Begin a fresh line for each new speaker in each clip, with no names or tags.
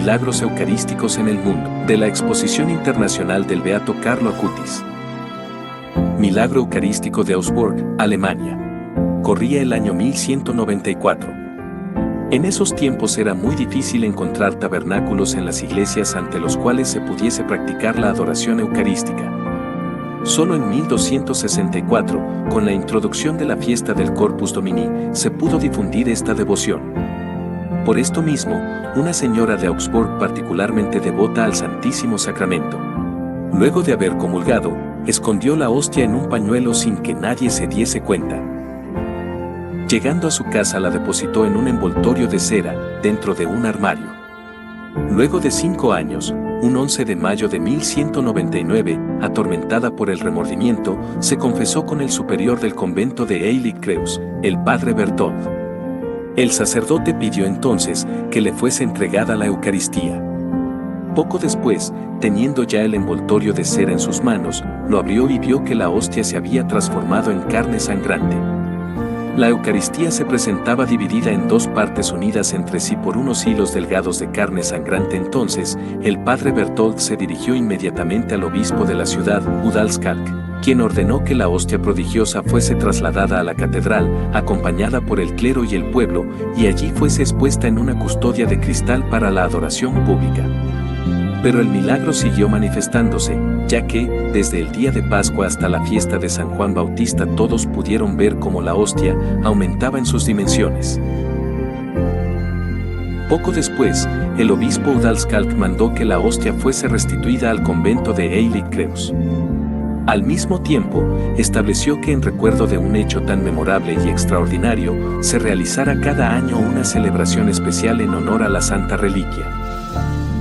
milagros eucarísticos en el mundo, de la Exposición Internacional del Beato Carlo Acutis. Milagro Eucarístico de Augsburg, Alemania. Corría el año 1194. En esos tiempos era muy difícil encontrar tabernáculos en las iglesias ante los cuales se pudiese practicar la adoración eucarística. Solo en 1264, con la introducción de la fiesta del Corpus Domini, se pudo difundir esta devoción. Por esto mismo, una señora de Augsburg particularmente devota al Santísimo Sacramento, luego de haber comulgado, escondió la hostia en un pañuelo sin que nadie se diese cuenta. Llegando a su casa la depositó en un envoltorio de cera, dentro de un armario. Luego de 5 años, un 11 de mayo de 1199, atormentada por el remordimiento, se confesó con el superior del convento de Heilig-Kreuz, el padre Berthold. El sacerdote pidió entonces que le fuese entregada la Eucaristía. Poco después, teniendo ya el envoltorio de cera en sus manos, lo abrió y vio que la hostia se había transformado en carne sangrante. La Eucaristía se presentaba dividida en 2 partes unidas entre sí por unos hilos delgados de carne sangrante. Entonces, el padre Berthold se dirigió inmediatamente al obispo de la ciudad, Udalskalk, quien ordenó que la hostia prodigiosa fuese trasladada a la catedral, acompañada por el clero y el pueblo, y allí fuese expuesta en una custodia de cristal para la adoración pública. Pero el milagro siguió manifestándose, ya que, desde el día de Pascua hasta la fiesta de San Juan Bautista todos pudieron ver cómo la hostia aumentaba en sus dimensiones. Poco después, el obispo Udalskalk mandó que la hostia fuese restituida al convento de Heilig-Kreuz. Al mismo tiempo, estableció que en recuerdo de un hecho tan memorable y extraordinario, se realizara cada año una celebración especial en honor a la santa reliquia.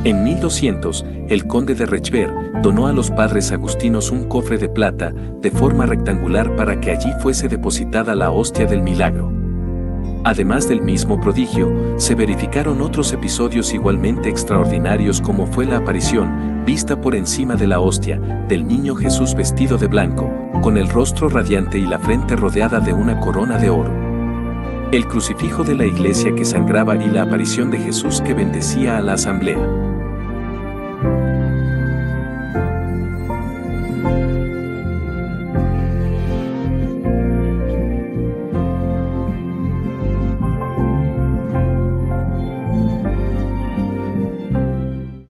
En 1200, el conde de Rechberg donó a los padres agustinos un cofre de plata, de forma rectangular para que allí fuese depositada la hostia del milagro. Además del mismo prodigio, se verificaron otros episodios igualmente extraordinarios como fue la aparición, vista por encima de la hostia, del niño Jesús vestido de blanco, con el rostro radiante y la frente rodeada de una corona de oro. El crucifijo de la iglesia que sangraba y la aparición de Jesús que bendecía a la asamblea.